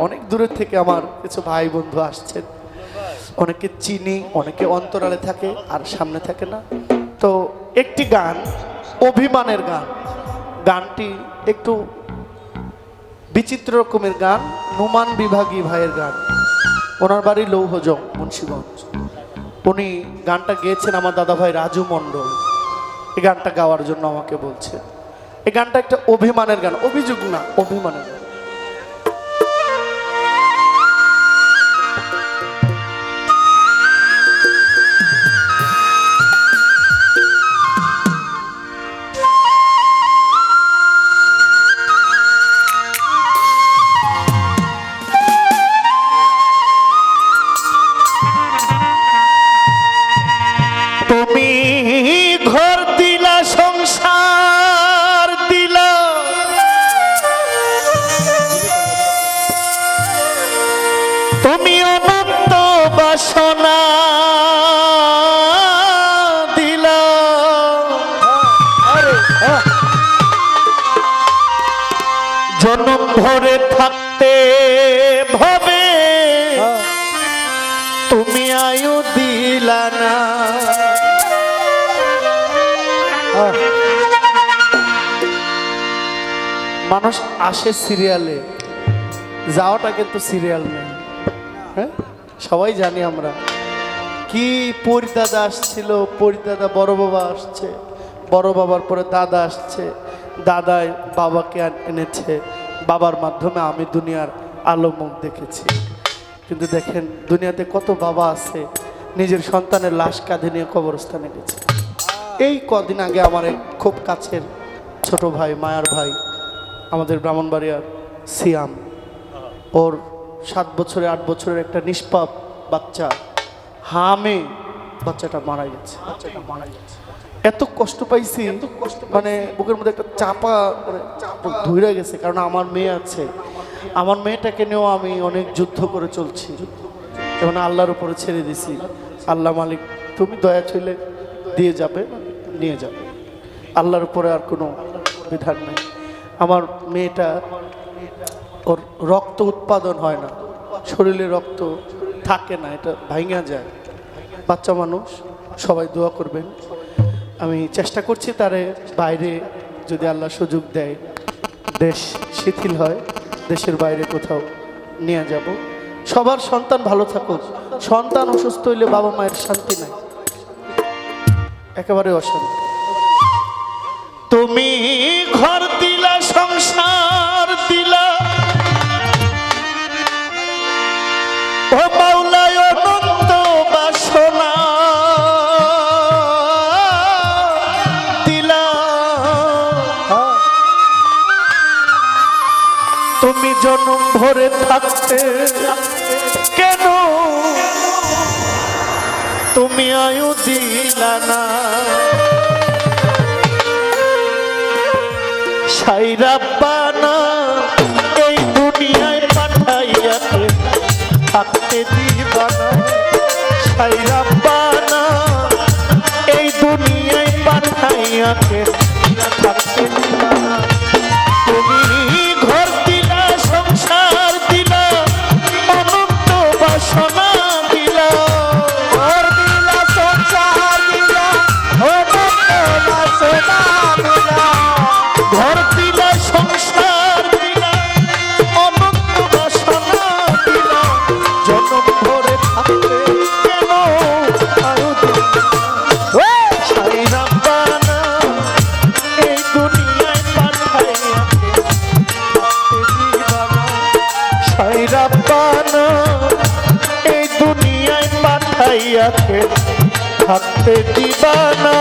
অনেক দূরের থেকে আমার কিছু ভাই বন্ধু আসছেন, অনেকে চিনি, অনেকে অন্তরালে থাকে আর সামনে থাকে না। তো একটি গান, অভিমানের গান, গানটি একটু বিচিত্র রকমের গান, নুমান বিভাগী ভাইয়ের গান। ওনার বাড়ি লৌহজং, মুন্সিগঞ্জ। উনি গানটা গেয়েছেন আমার দাদা ভাই রাজু মণ্ডল। এই গানটা গাওয়ার জন্য আমাকে বলছে। এই গানটা একটা অভিমানের গান, অভিযোগ না, অভিমানের গান। তুমি ঘর দিলা, সংসার দিলা, তুমি অনন্ত বাসনা দিলা, জনম ভরে থাকতে ভাবে তুমি আয়ু দিলা না। মানুষ আসে সিরিয়ালে, যাওয়াটা কিন্তু সিরিয়াল নেই। হ্যাঁ, সবাই জানি আমরা কি পরিদাদা আসছিল, পরিদাদা বড় বাবা আসছে, বড় বাবার পরে দাদা আসছে, দাদাই বাবাকে এনেছে, বাবার মাধ্যমে আমি দুনিয়ার আলো মুখ দেখেছি। কিন্তু দেখেন দুনিয়াতে কত বাবা আছে নিজের সন্তানের লাশ কাঁধে নিয়ে কবরস্থানে গেছে। এই কদিন আগে আমার এক খুব কাছের ছোট ভাই, মায়ার ভাই, আমাদের ব্রাহ্মণবাড়িয়ার সিয়াম, ওর 7 বছরে 8 বছরের একটা নিষ্পাপ বাচ্চা, হামে বাচ্চাটা মারা গেছে। এত কষ্ট পাইছি, মানে বুকের মধ্যে একটা চাপা ধরে গেছে। কারণ আমার মেয়ে আছে, আমার মেয়েটাকে নিয়েও আমি অনেক যুদ্ধ করে চলছি, এবং আল্লাহর উপরে ছেড়ে দিছি। আল্লাহ মালিক তুমি দয়া চলে দিয়ে যাবে, নিয়ে যাবে, আল্লাহর উপরে আর কোনো বিধান নেই। আমার মেয়েটা, ওর রক্ত উৎপাদন হয় না, শরীরে রক্ত থাকে না, এটা ভাঙা যায়। বাচ্চা মানুষ, সবাই দোয়া করবেন। আমি চেষ্টা করছি তারে বাইরে, যদি আল্লাহ সুযোগ দেয়, দেশ শিথিল হয়, দেশের বাইরে কোথাও নিয়ে যাব। সবার সন্তান ভালো থাকুক। সন্তান অসুস্থ হইলে বাবা মায়ের শান্তি নাই, একেবারে অশান্তি। তুমি ঘর দিলা, সংসার দিলা, ও মাওলায় অনন্ত বাসনা দিলা, তুমি জনম ভরে থাকতে কেন তুমি আয়ু দিলা না। সাইরাব্বানা এই দুনিয়ায় পাঠাইয়াতে থাকতে দিবানা, সাইরাব্বানা এই দুনিয়ায় পাঠাইয়াতে থাকতে দিবানা। তুমি ঘর দিলা, সংসার দিলা, অনন্ত বাসনা দিলা, ঘর দিলা, সংসার দিলা, অনন্ত বাসনা দিলা, ঘর দিলা, সংসার দিলা, অনন্ত বাসনা দিলা, জনম ভরে থাকতে কেন আয়ু দিলা। সাইরাব্বানা এই দুনিয়ায় পাঠাইয়া সাইরাব্বানা এই দুনিয়ায় পাঠাইয়াকে থাকতে দিবানা।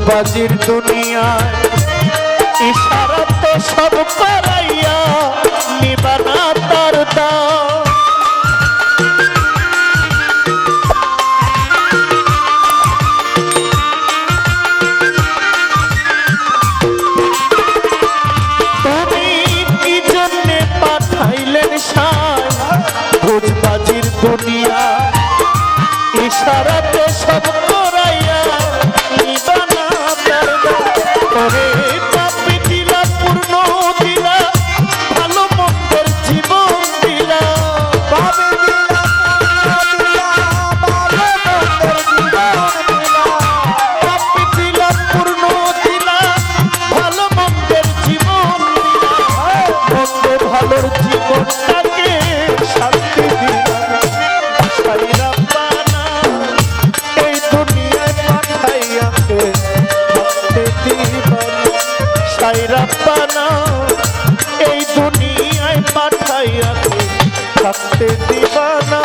বাজির দুনিয়ায় ইশারাতে সব করাইয়া নিবানা তার দাও। তুমি কি জন্যে পাঠাইলেন সাই ভোজবাজির দুনিয়া ইশারাতে সব করাইয়া নিবানা তার দাও। করে পাপি দিলা পূর্ণ দিলা ভালো মন্দের জীবন দিলা। পাপি দিলা পাপি দিলা পূর্ণ দিলা ভালো মন্দের জীবন দিলা। মন্দ ভালোর জীবনটাকে শান্তি দিলা। সাইরা পানা এই দুনিয়ায় পাঠাইয়াকে থাকতে দিবানা। সাইরা পানা এই দুনিয়ায় পাঠাইয়াকে থাকতে দিবানা।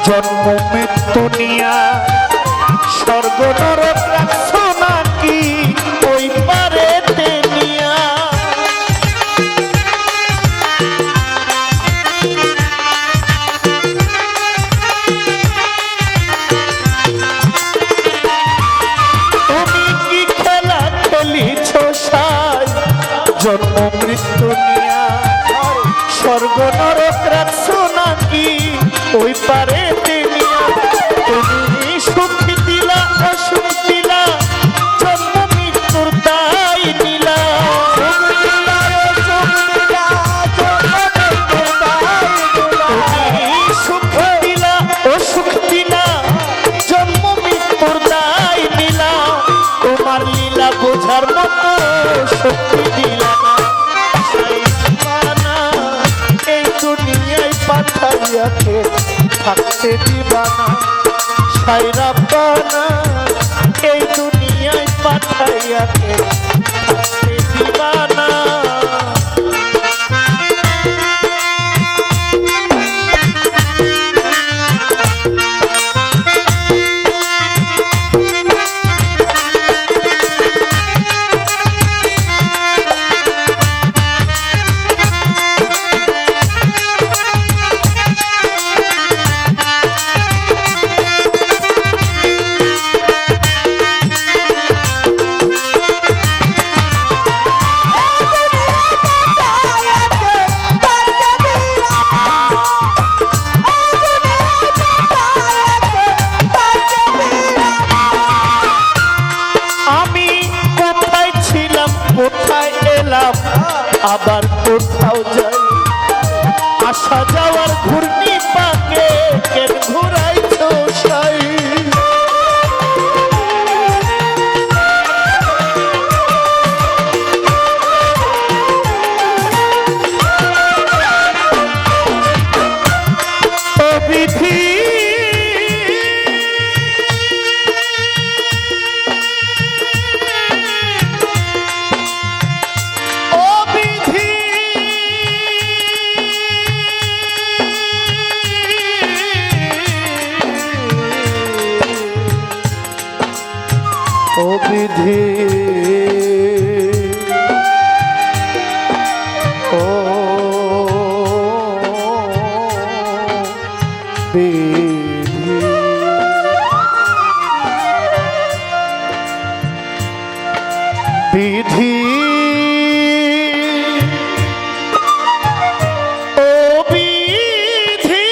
জন্ম মৃত্যু নিয়া স্বর্গ নরক রাখছো নাকি ওই পারেতে নিয়া। তুমি কি খেলা খেলিছ সাই জন্ম মৃত্যু নিয়া স্বর্গ নরক রাখছো নাকি ওই পারেতে নিয়া। তুমি সুখ দিলা অসুখ দিলা জন্ম মৃত্যুর দায় দিলা। তুমি সুখ দিলা অসুখ দিলা জন্ম মৃত্যুর দায় দিলা। তোমার লীলা বোঝার মতো শক্তি দিলা না। এই দুনিয়ায় পাঠাইয়াকে থাকতে দিবানা। সাইরা পানা এই দুনিয়ায় পাঠাইয়াকে থাকতে দিবানা। কোথায় এলাম আবার কোথাও যাই। আসা যাওয়ার ঘূর্ণি পাকে কেন ঘুরাইছো সাই। ও বিধি বিধি ও বিধি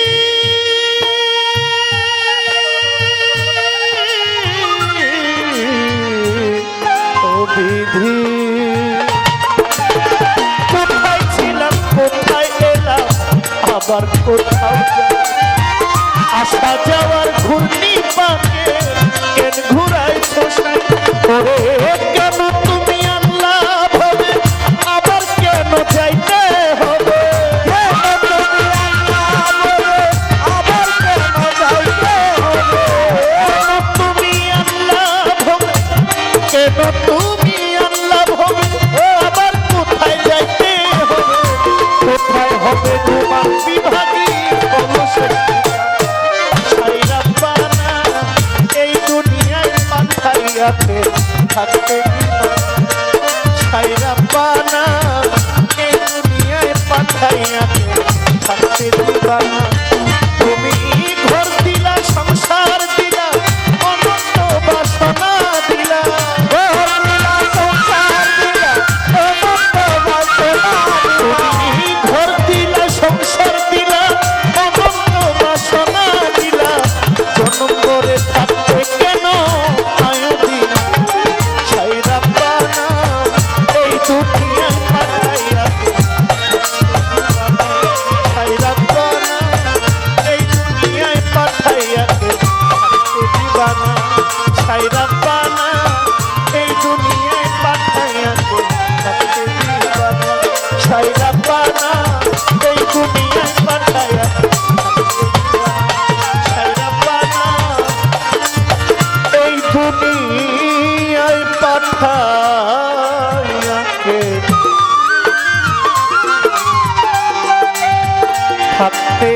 ও বিধি কোথায় ছিলাম কোথায় এলাম আবার কোথাও আসা যাওয়ার ঘূর্ণি পাকে কেন ঘুরাইছো ওরে কেন তুমি আল্লাহ ভাবে আবার কেন যাইতে হবে আবার কেন যাইতে হবে তুমি আল্লাহ ভাবে কেন তুমি আল্লাহ ভাবে আবার কোথায় যাইতে হবে কোথায় হবে তোমার বিভাগী অবশ্যই থাকতে ছাইরা পানা এই দুনিয়ায় পাঠাইয়াকে থাকতে দিবানা তুমি ঘর দিলা সংসার দিলা অনন্ত বাসনা দিলা ঘর দিলা সংসার দিলা অনন্ত বাসনা তুমি ঘর দিলা সংসার দিলা অনন্ত বাসনা দিলা জন্ম করে থাকতে কেন থাকতে